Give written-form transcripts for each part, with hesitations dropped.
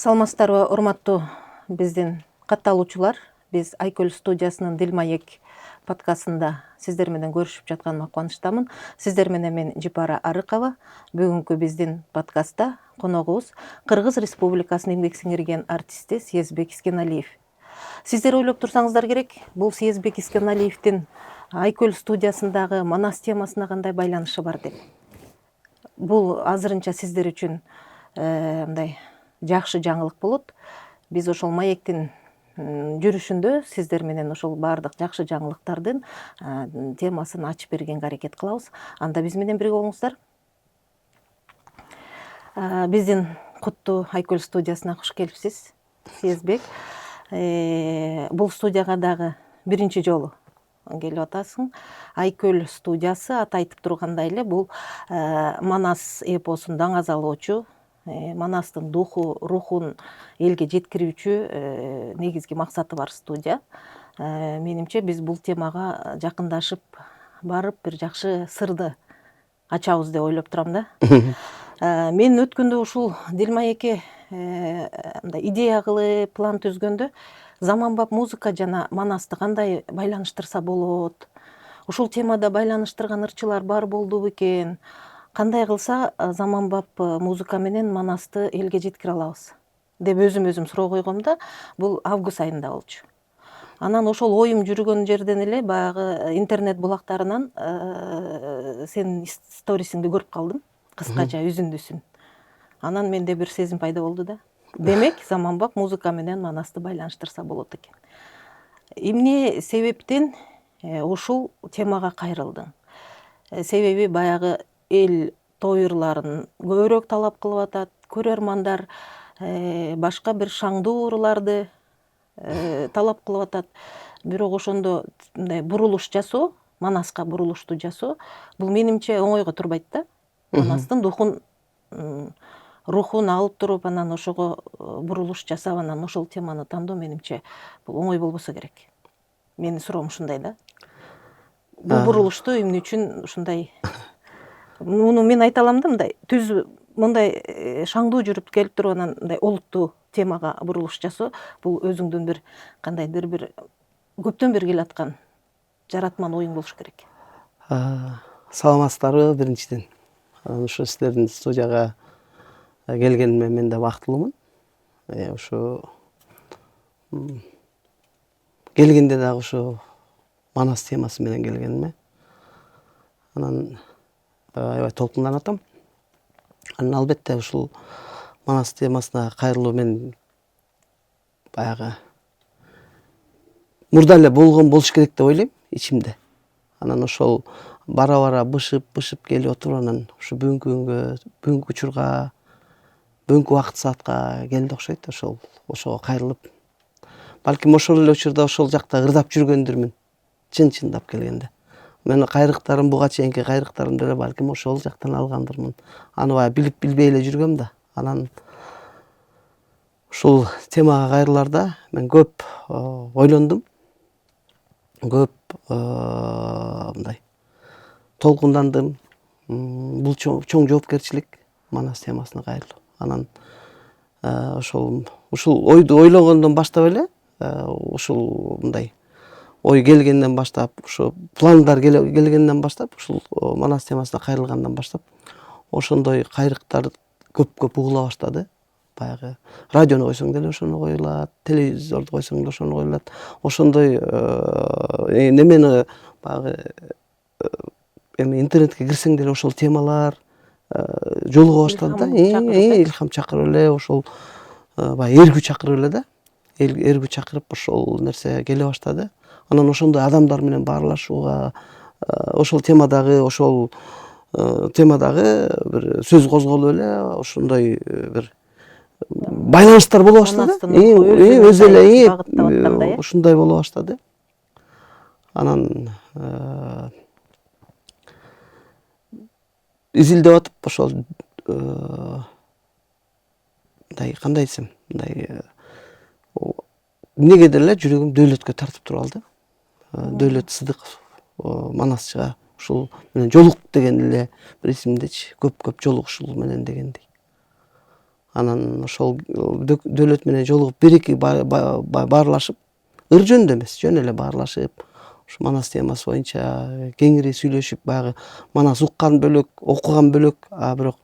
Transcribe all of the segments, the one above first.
Саламатсыздарбы, урматтуу биздин катталуучулар. Биз Айкөл студиясынын Дилмаек подкастында сиздер менен көрүшүп жатканыма кубанычтамын. Сиздер менен мен Жипара Арыкова. Бүгүнкү биздин подкастта коногубуз Кыргыз Республикасынын эмгек сиңирген артисти Сиязбек Искеналиев. Сиздер ойлоп турсаңыздар керек, бул Сиязбек Искеналиевдин Айкөл студиясындагы Манас темасына кандай байланышы бар деп. Бул азырынча сиздер үчүн мындай жакшы жаңылык болот. Биз ошол маектин жүрүшүндө сиздер менен ошол баардык жакшы жаңылыктардын темасын ачып бергенге аракет кылабыз. Анда биз менен бирге болуңуздар. Биздин куттуу Айкөл студиясына куш келипсиз, Сиязбек. Бул студияга дагы биринчи жолу келип атасың. Айкөл студиясы аты айтып тургандай эле бул Манас эпосун даңазалоочу, Манастын духу, рухун элге жеткирүүчү негизги максаты бар студия. Менимче биз бул темага жакындашып барып бир жакшы сырды ачабыз деп ойлоп турам да. Мен өткөндө ушул Дилмаекке мындай идея кылып, план түзгөндө заманбап музыка жана Манасты кандай байланыштырса болот, ушул темада байланыштырган ырчылар бар болду бекен, кандай кылса заманбап музыка менен Манасты элге жеткире алабыз деп өзүм суроо койгом да. Бул август айында болчу. Анан ошол оюм жүргөн жерден эле баягы интернет булактарынан сенин сторисиңди көрүп калдым, кыскача үзүндүсүн. Анан менде бир сезим пайда болду да. Демек, заманбап музыка менен Манасты байланыштырса болот экен. Эмне себептен ушул темага кайрылдың? Себеби баягы эл тоюрларын көбүрөөк талап кылып атат, көрөрмандар башка бир шаңдуу ырларды талап кылып атат. Бирок ошондо мындай бурулуш жасоо, Манаска бурулушту жасоо, бул менимче оңойго турбайт да. Манастын рухун алып туруп, анан ошого бурулуш жасап, анан ошол теманы тандоо менимче бул оңой болбосо керек. Менин суроом ушундай да. Бул бурулушту эмне үчүн ушундай, муну мен айта алам да, мындай түз мындай шаңдуу жүрүп келип туруп анан мындай олуттуу темага бурулуш жасоо, бул өзүңдүн бир кандайдыр бир көптөн бери келаткан жаратман оюң болуш керек. Саламатсыздарбы биринчиден. Ошо сиздердин студияга келгениме мен да бактылуумун. Ошо келгенде дагы ошо Манас темасы менен келгениме. Анан аябай толкунданып атам. Анан албетте ушул Манас темасына кайрылуу мен баягы мурда эле болгон болуш керек деп ойлойм ичимде. Анан ошол бара бышып келип отуруп, анан ушу бүгүнкү күнгө, бүгүнкү учурга, бүгүнкү убакыт саатка келди окшойт. Ошого кайрылып, балким ошол эле учурда ошол жакта ырдап жүргөндүрмүн, чындап келгенде. Мен кайрыктарым, буга чейинки кайрыктарым деле балким ошол жактан алгандырмын. Аны баягы билип билбей эле жүргөм да. Анан ушул темага кайрыларда мен көп ойлондум. Көп мындай толкундандым. Бул чоң жоопкерчилик Манас темасына кайрылуу. Анан ушул ойду ойлогондон баштап эле, ушул мындай ой келгенден баштап, ушу пландар келгенден баштап, ушул Манас темасына кайрылгандан баштап, ошондой кайрыктар көп угула баштады. Баягы радиону койсоң деле ошону коюлат, телевизорду койсоң деле ошону коюлат. Ошондой немени баягы интернетке кирсең деле ошол темалар жолуга баштады да. Илхам чакырып эле, ошол баягы эргүү чакырып эле да. Эргүү чакырып ошол нерсе келе баштады. Анан ошондой адамдар менен баарлашууга, ошол темадагы бир сөз козголуп эле, ошондой бир байланыштар боло баштады. Өзү эле ушундай боло баштады. Анан изилдеп атып, ошол мындай кандай десем, мындай эмнегедир эле жүрөгүм дөөлөткө тартып туруп алды. Дөөлөт Сыдыков Манасчыга ушул менен жолук деген эле бир эсимдечи, көп жолугушуу менен дегендей. Анан ошол дөөлөт менен жолугуп бир эки баарлашып, ыр жөнүндө эмес, жөн эле баарлашып, ушу Манас темасы боюнча кеңири сүйлөшүп, баягы Манас уккан бөлөк, окуган бөлөк, бирок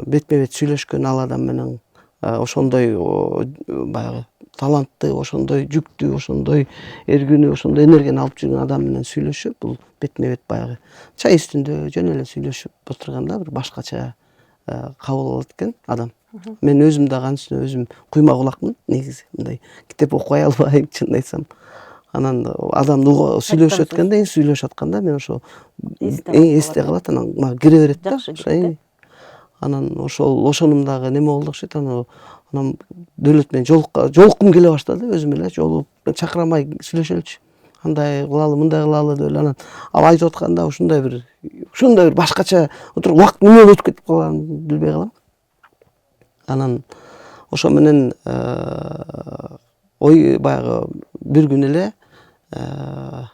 бетме бет сүйлөшкөн ал адам менен ошондой баягы таланттуу, ошондой жүктүү, ошондой эргүүнү, ошондой энергияны алып жүргөн адам менен сүйлөшүп, бул бетме бет баягы чай үстүндө жөн эле сүйлөшүп отурганда бир башкача кабыл алат экен адам. Мен өзүм дагы анча өзүм куйма кулакмын негизи, мындай китеп окубай албайм, чынын айтсам. Анан адам сүйлөшүп атканда мен ошо эсте калат, анан мага кире берет да. Анан ошонун дагы неме болду окшойт, анан дөөлөт менен жолуккум келе баштады, өзүм эле жолугуп чакырамай сүйлөшөлүчү. Андай кылалы, мындай кылалы деп эле анан ал айтып атканда ушундай бир башкача отуруп убакыт эмне өтүп кетип калганын билбей калам. Анан ошо менен баягы бир күн эле ыр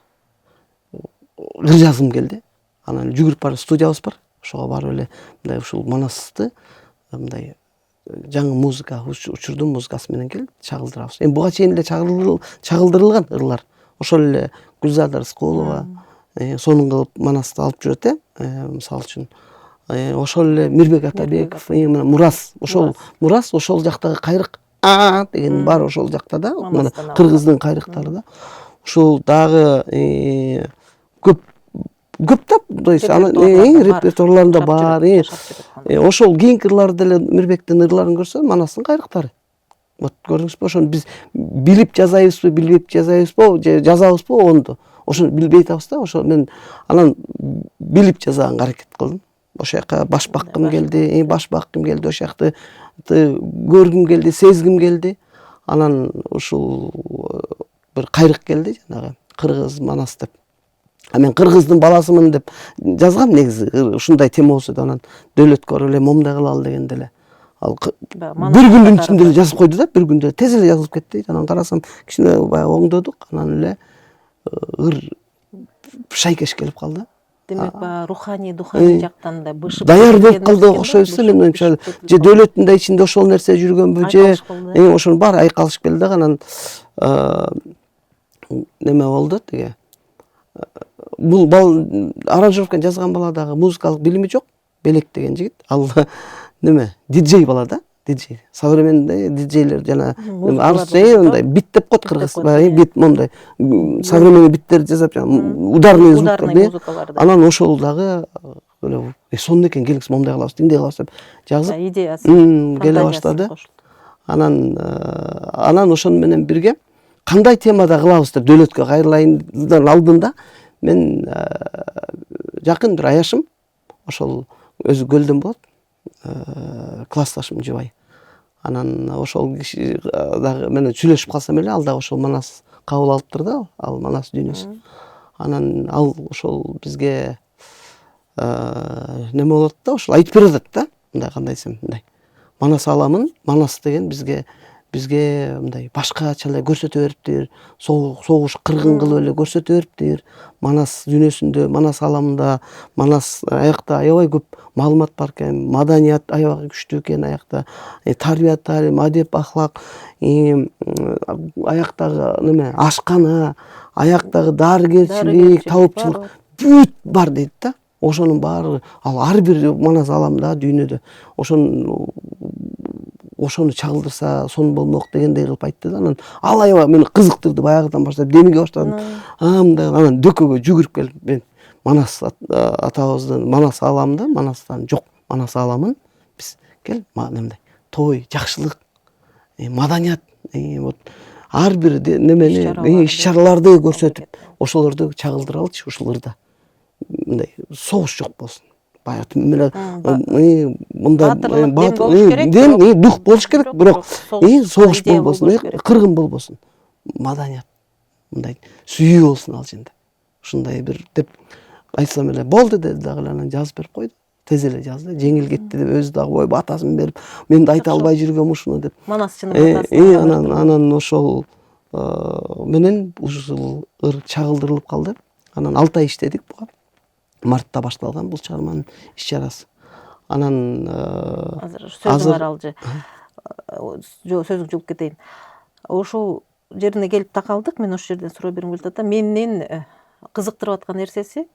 жазгым келди. Анан жүгүрүп барып студиябыз бар. Ошого барып эле мындай ушул Манасты мындай жаңы музыка, учурдун музыкасы менен келип чагылдырабыз. Эми буга чейин эле чагылдырылган ырлар. Ошол эле Гүлзада Рыскулова сонун кылып Манасты алып жүрөт, мисалы үчүн. Ошол эле Мирбек Атабеков, Мурас, ошол Мурас ошол жактагы кайрык деген бар ошол жакта да, мына кыргыздын кайрыктары да. Ушул дагы көп да, то есть анын репертуарларында бар. Ошол кийинки ырларды деле Мирбектин ырларын көрсө, Манастын кайрыктары. Вот көрдүңүзбү, ошону биз билип жазайбызбы, билбеп жазайбызбы, же жазабызбы оңду. Ошону билбей атабыз да, ошо мен анан билип жазаганга аракет кылдым. Ошол жака баш баккым келди, ошол жакты көргүм келди, сезгим келди. Анан ушул бир кайрык келди, жанагы кыргыз Манас деп. Мен кыргыздын баласымын деп жазгам негизи, ушундай тема болсо да, анан дөөлөткө эле момундай кылалы дегенде эле ал бир күндүн ичинде эле жазып койду да, бир күндө тез эле жазылып кетти. Анан карасам кичине баягы оңдодук, анан эле ыр шайкеш келип калды. Демек руханий жактан да бышып даяр болуп калды окшойбуз, мен оюмча же дөөлөттүн да ичинде ошол нерсе жүргөнбү, же ошонун баары айкалышып келди да. Анан неме болду тиги, бул аранжировканы жазган бала дагы музыкалык билими жок, Белек деген жигит, ал неме диджей бала да, диджей, современный диджейлер жана мындай бит деп коет кыргыз, бит мондай современный биттер жасап, ударный звуктарды. Анан ошол дагы сонун экен, келиңиз момундай кылабыз, тиндей кылабыз деп жазып, идеясы келе баштады. Анан ошону менен бирге кандай темада кылабыз деп дөөлөткө кайрылайындан алдында мен жакын бир аяшым, ошол өзү көлдөн болот, классташым Жубай. Анан ошол киши дагы менен сүйлөшүп калсам эле, ал дагы ошол Манас кабыл алыптыр да, ал Манас дүйнөсүн. Анан ал ошол бизге неме болот да, ошол айтып берет да, мындай кандай десем, мындай Манас аламын, Манас деген бизге мындай башкача эле көрсөтө бериптир, согуш кыргын кылып эле көрсөтө бериптир. Манас дүйнөсүндө, Манас аламында, Манас аякта аябай көп маалымат бар экен, маданият аябай күчтүү экен аякта, тарбия таалим, адеп ахлак, аяктагы неме ашкана, аяктагы дарыгерчилик, табыпчылык бүт бар дейт да. Ошонун баары, ал ар бир Манас аламда дүйнөдө ошону чагылдырса сонун болмок дегендей кылып айтты да. Анан ал аябай мени кызыктырды, баягыдан баштап демиге баштадым. Мындай анан дөкөгө жүгүрүп келип, мен Манас атабыздын Манас аламда, Манастан жок, Манас аламын, биз кел мындай той, жакшылык, маданият, вот ар бир немени, иш-чараларды көрсөтүп, ошолорду чагылдыралычы ушул ырда. Мындай согуш жок болсун. Баягы мындай дух болуш керек, бирок согуш болбосун, кыргын болбосун. Маданият, мындай сүйүү болсун ал жерде. Ушундай бир деп айтсам эле болду деди дагы, анан жазып берип койду. Тез эле жазды, жеңил кетти деп өзү дагы ой батасын берип, мен да айта албай жүргөм ушуну деп. Манасчынын батасын. Анан ошол менен ушул ыр чагылдырылып калды. Анан 6 ай иштедик буга. Мартта башталган бул чыгарманын иш-чарасы. Анан азыр сөзүң бар алжы. сөзүңү жылып кетейин. Ошол жерине келип такалдык. Мен ошол жерден суроо бергим келип атат. Менин кызыктырып аткан нерсеси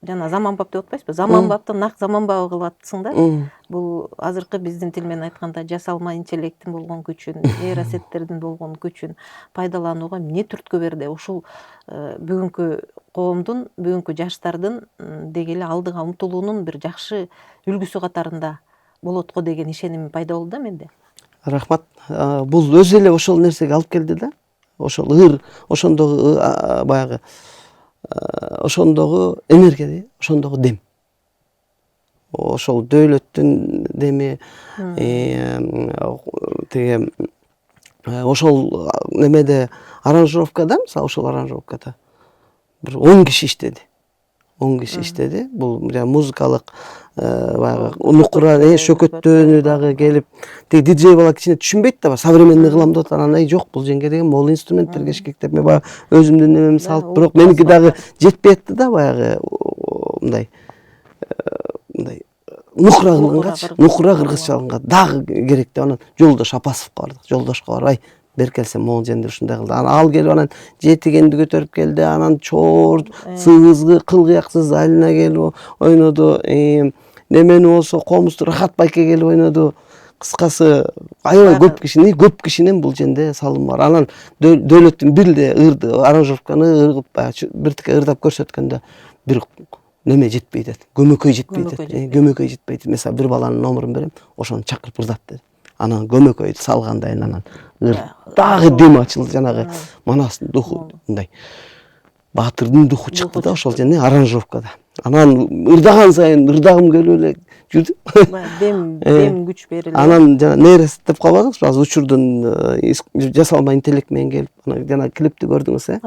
жана заманбап деп атпайсызбы? Заманбапты нак заманбабы кылып атсың да. Бул азыркы биздин тил менен айтканда жасалма интеллекттин болгон күчүн, нейросеттердин болгон күчүн пайдаланууга эмне түрткү берди? Ушул бүгүнкү коомдун, бүгүнкү жаштардын деги эле алдыга умтулуунун бир жакшы үлгүсү катарында болот го деген ишеним пайда болду да менде. Рахмат. Бул өзү эле ошол нерсеге алып келди да. Ошол ошондогу баягы ошондогу энергия, ошондогу дем. Ошол дөөлөттүн деми, тиги ошол немеде аранжировкада, мисалы ошол аранжировкада бир 10 киши иштеди. 10 киши иштеди. Бул музыкалык баягы нукура шөкөттөнү дагы келип, тиги диджей бала кичине түшүнбөйт да, современный кылам деп атат. Анан жок, бул женге деген могул инструменттерге эшкектеп, мен баягы өзүмдүн немемди салып, бирок меники дагы жетпей атты да, баягы мындай нукура кылгангачы, нукура кыргызча алынга дагы керек деп, анан Жолдош Апасовго бардык. Жолдошко барып, бер келсем могул жерде ушундай кылды. Анан ал келип анан жетигенди көтөрүп келди, анан чоор сыгызгы кылгыяксыз Алина келип ойноду, немени болсо Комузду Рахат байке келип ойноду. Кыскасы аябай көп кишинин бул жерде салымы бар. Анан дөөлөттүн бир эле аранжировканы биртике ырдап көрсөткөндө бир неме жетпей атат, көмөкөй жетпей атат. Көмөкөй жетпейт. Мисалы бир баланын номурун берем, ошону чакырып ырдат деди. Анан көмөкөйдү салгандайын анан дагы дем ачылды, жанагы Манастын духу, мындай баатырдын духу чыкты да ошол жерде аранжировкада. Анан ырдаган сайын ырдагым келип эле жүрдү. Дем күч берилди. Анан жана нейросет деп калбадыңызбы? Азыр учурдун жасалма интеллект менен келип, анан жана клипти көрдүңүз,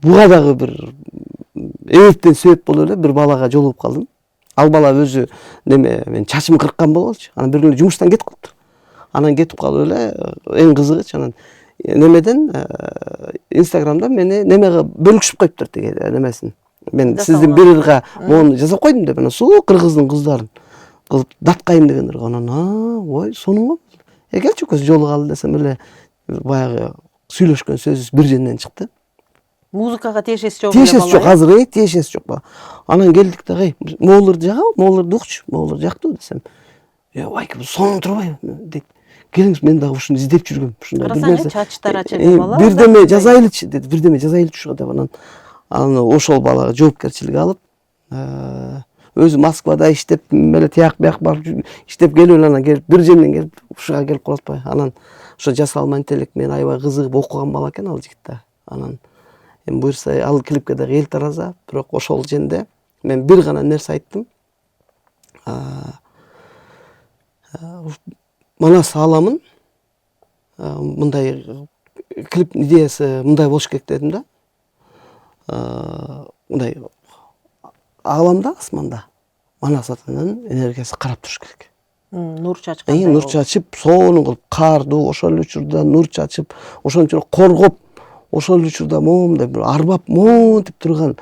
буга дагы бир эбептен себеп болуп эле бир балага жолугуп калдым. Ал бала өзү мен чачымды кырккан болчу. Анан бир күнү жумуштан кетип калыптыр. Анан кетип калып эле эң кызыгычы анан немеден Инстаграмда мени немеге бөлүкүшүп коюптур тиги немесин. Мен сиздин бир ырга моуну жасап койдум деп, анан суу кыргыздын кыздарын кылып даткайым деген ырга. Анан ой, сонун го. Келчи көз жолугалы десем эле баягы сүйлөшкөн сөзүбүз бир жерден чыкты. Музыкага тиешеси жок. Тиешеси жок, азыр тиешеси жок. Анан келдик да, моуларды жагабы, моуларды укчу, моулар жактыбы десем. Байке, сонун турбайбы дейт. Келиңиз, мен дагы ушуну издеп жүргөм. Карасаң, чачтар ачык бала. Бирдеме жазайлычы деди, бирдеме жазайлычы деп. Анан ошол балага жоопкерчилик алып, өзү Москвада иштеп, эле тияк бияк барып иштеп келип, анан келип бир жерден келип ушуга келип калып атпайбы. Анан ошо жасалма интеллект менен аябай кызыгып окуган бала экен ал жигит да. Анан буюрса ал клипке дагы эл тараза, бирок ошол жерде мен бир гана нерсе айттым. Манас ааламын мындай клип идеясы мындай болуш керек дедим да. Мындай ааламда, асманда Манас атанын энергиясы карап туруш керек. Нур чачкандай. Нур чачып, сонун кылып каардуу ошол учурда нур чачып, ошончо коргоп, ошол учурда моундай бир арбап монтип турган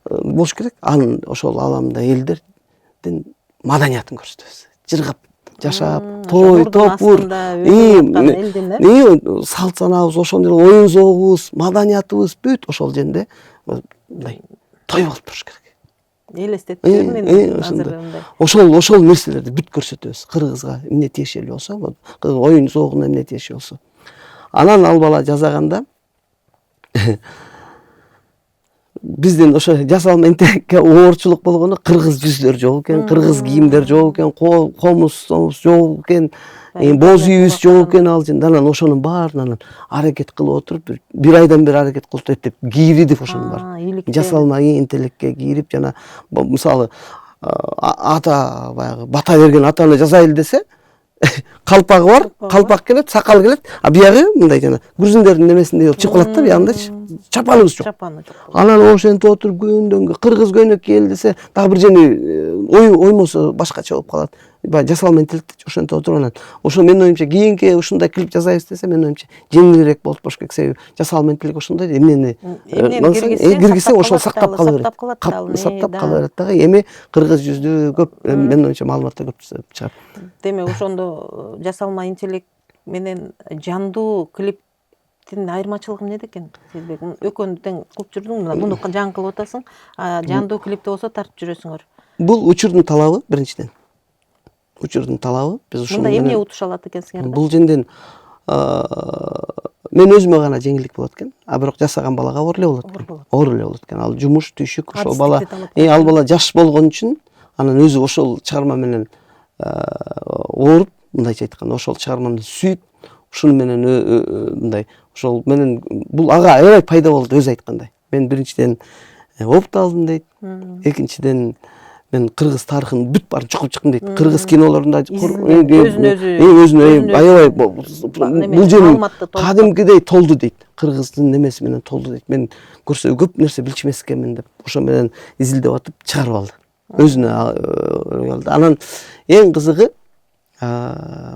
болуш керек. Анын ошол ааламда элдердин маданиятын көрсөтөбүз. Жыргап, жашап, той, топур, салт санабыз, ошондой оюн зоогубуз, маданиятыбыз бүт ошол жерде мындай той болуп туруш керек. Элестетип жүрмүн азыр мындай. Ошол нерселерди бүт көрсөтөбүз. Кыргызга эмне тиешелүү болсо, оюн зоогуна эмне тиешелүү болсо. Анан ал бала жасаганда биздин ошо жасалма интеллектке оорчулук болгону кыргыз жүздөр жок экен, кыргыз кийимдер жок экен, комуз жок экен, боз үйүбүз жок экен ал жерде. Анан ошонун баарын аракет кылып отуруп, бир айдан бери аракет кылып эптеп кийирдик ошонун баарын. Жасалма интеллектке кийирип, жана мисалы ата баягы бата берген атаны жасайлы десе, калпагы бар, калпак келет, сакал келет, а биягы мындай жана грузиндердин немесиндей чыгып калат да, биягындачы. Чапаныбыз жок. Анан ошентип отуруп көндөнгө кыргыз көйнөк кийели десе, дагы бир жерни оймосу башкача болуп калат. Баягы жасалма интеллект ошентип отуруп анан ошо менин оюмча кийинки ушундай клип жасайбыз десе менин оюмча жеңилирээк болуп болуш керек. Себеби жасалма интеллект ошондой эмнени киргизсең ошол сактап кала берет. Сактап кала берет дагы. Эми кыргыз жүздүү көп менин оюмча маалыматтар көп чыгат. Демек ошондо жасалма интеллект менен жандуу клиптин айырмачылыгы эмнеде экен? Сезбек экөөнү тең кылып жүрдүң, муну жаңы кылып атасың, а жандуу клипти болсо тартып жүрөсүңөр. Бул учурдун талабы биринчиден. Учурдун талабы. Биз ушул Мында эмне утуша алат экенсиңер да? Бул женден мен өзүмө гана жеңилдик болот экен, а бирок жасаган балага оор эле болот экен. Оор эле болот экен. Ал жумуш, түйшүк, ошол бала, ал бала жаш болгон үчүн анан өзү ошол чыгарма менен ооруп, мындайча айтканда, ошол чыгарманы сүйүп, ушуну менен мындай, ошол менен бул ага аябай пайда болду өзү айткандай. Мен биринчиден опыт алдым дейт. Экинчиден мен кыргыз тарыхын бүт баарын чукуп чыктым дейт. Кыргыз кинолорунда өзүнө аябай бул жөнү кадимкидей толду дейт. Кыргыздын немеси менен толду дейт. Мен көрсө көп нерсе билчү эмес экенмин деп, ошо менен изилдеп атып чыгарып алды. Өзүнө алды. Анан эң кызыгы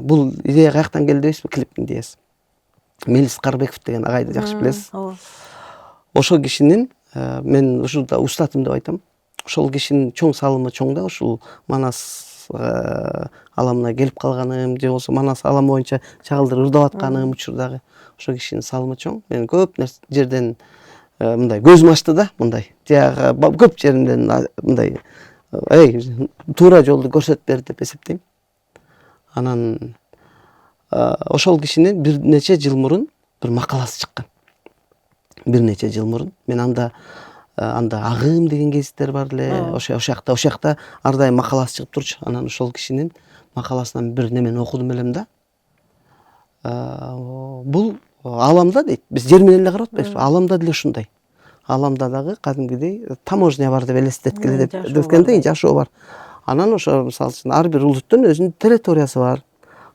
бул идея каяктан келди дейсизби? Клиптин идеясы. Мелис Карбеков деген агайды жакшы билесиз. Ошол кишинин мен ушурда устатым деп айтам. Ошол кишинин чоң салымы чоң да, ушул Манас аламына келип калганым, же болбосо Манас алам боюнча чагылдырып ырдап атканым учурдагы ошол кишинин салымы чоң. Мен көп жерден мындай көзүм ачты да, мындай. Жагы көп жеринден мындай туура жолду көрсөтүп берди деп эсептейм. Анан ошол кишинин бир нече жыл мурун бир макаласы чыккан. Бир нече жыл мурун мен анда агым деген гезиттер бар эле. Ошол жакта ар дайым макаласы чыгып турчу. Анан ошол кишинин макаласынан бир немени окудум элем да. Бул аламда дейт. Биз жер менен эле карап атпайбызбы? Аламда деле ушундай. Аламда дагы кадимкидей таможня бар деп элестеткиле дегендей жашоо бар. Анан ошо мисалы үчүн ар бир улуттун өзүнүн территориясы бар.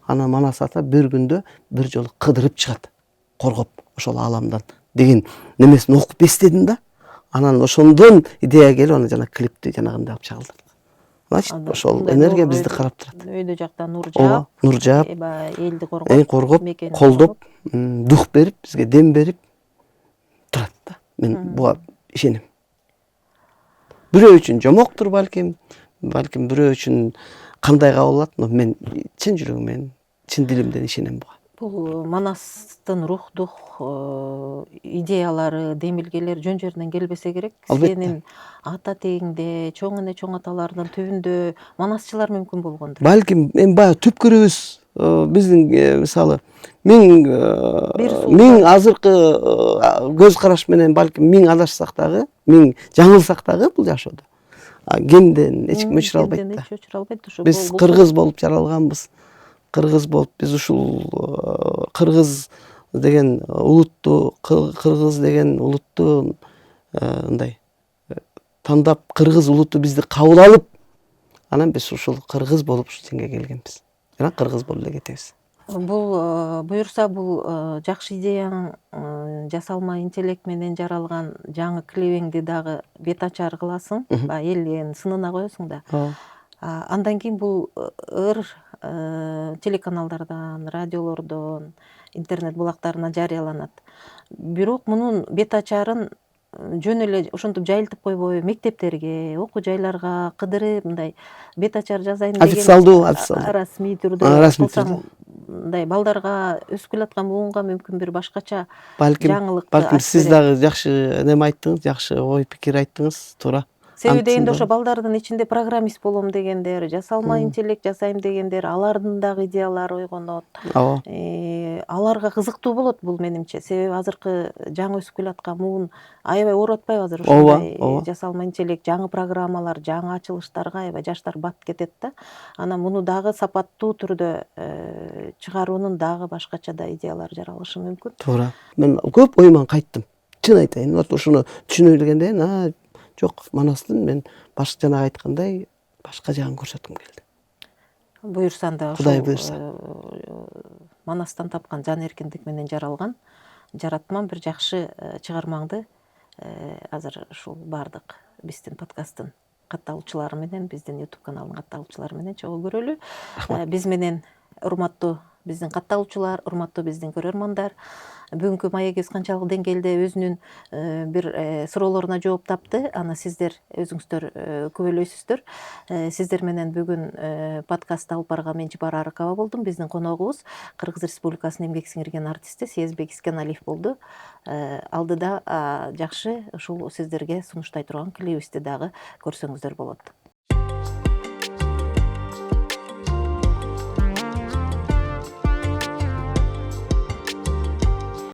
Анан Манас ата бир күндө бир жолу кыдырып чыгат. Коргоп ошол аламдан деген немесин окуп эстедим да. Анан ошондон идея келип, аны жана клипти жанагындай алып чагылдырдык. Значит, ошол энергия бизди карап турат. Өйдө жакта нур жаап, элди коргоп, колдоп, дух берип, бизге дем берип турат да. Мен буга ишенем. Бирөө үчүн жомоктур балким бирөө үчүн кандай кабыл алат, но мен чын жүрөгүмөн, чын дилимден ишенем буга. Бул Манастын рухтук идеялары, демилгелери жөн жеринен келбесе керек. Сенин ата тегиңде, чоң эне чоң аталардын түбүндө манасчылар мүмкүн болгондур. Балким эми баягы түпкүрүбүз биздин мисалы миң азыркы көз караш менен балким миң адашсак дагы, миң жаңылсак дагы бул жашоодо кемден эч ким өчүрө албайт да. Биз кыргыз болуп жаралганбыз. Кыргыз болуп биз ушул кыргыз деген улутту мындай тандап, кыргыз улуту бизди кабыл алып, анан биз ушул кыргыз болуп ушул жерге келгенбиз. Жана кыргыз болуп эле кетебиз. Бул буюрса бул жакшы идеяң, жасалма интеллект менен жаралган жаңы клибиңди дагы бет ачар кыласың, элдин сынына коесуң да. Андан кийин бул ыр телеканалдардан, радиолордон, интернет булактарына жарыяланат. Бирок мунун бет ачарын жөн эле ошентип жайылтып койбой, мектептерге, окуу жайларга кыдырып мындай бет ачар жазайын деген официалдуу расмий түрдө кылсаң, мындай балдарга өсүп келаткан буунга мүмкүн бир башкача жаңылыкты. Балким сиз дагы жакшы неме айттыңыз, жакшы ой пикир айттыңыз, туура. Себеби дегенде ошо балдардын ичинде программист болом дегендер, жасалма интеллект жасайм дегендер, алардын дагы идеялары ойгонот. Аларга кызыктуу болот бул менимче. Себеби азыркы жаңы өсүп келаткан буун аябай ооруп атпайбы азыр ушундай жасалма интеллект, жаңы программалар, жаңы ачылыштарга аябай жаштар батып кетет да. Анан муну дагы сапаттуу түрдө чыгаруунун дагы башкача да идеялары жаралышы мүмкүн. Туура. Мен көп оюман кайттым. Чын айтайын, вот ушуну түшүнө билгенден жок, Манастын мен жанагы айткандай башка жагын көрсөткүм келди. Буюрсаң да Кудай буйрса. Манастан тапкан жан эркиндик менен жаралган жаратман бир жакшы чыгармаңды азыр ушул бардык биздин подкасттын катталуучулары менен, биздин YouTube каналынын катталуучулары менен чогуу көрөлү. Биз менен урматтуу биздин катталуучулар, урматтуу биздин көрөрмандар, бүгүнкү маегибиз канчалык деңгээлде өзүнүн бир суроолоруна жооп тапты, аны сиздер өзүңүздөр күбөлөйсүздөр. Сиздер менен бүгүн подкаст алып барганга мен Жибара Арыкова болдум. Биздин коногубуз Кыргыз Республикасынын эмгек сиңирген артисти Сезбек Искеналиев болду. Алдыда жакшы ушул сиздерге сунуштай турган клибибизди дагы көрсөңүздөр болот.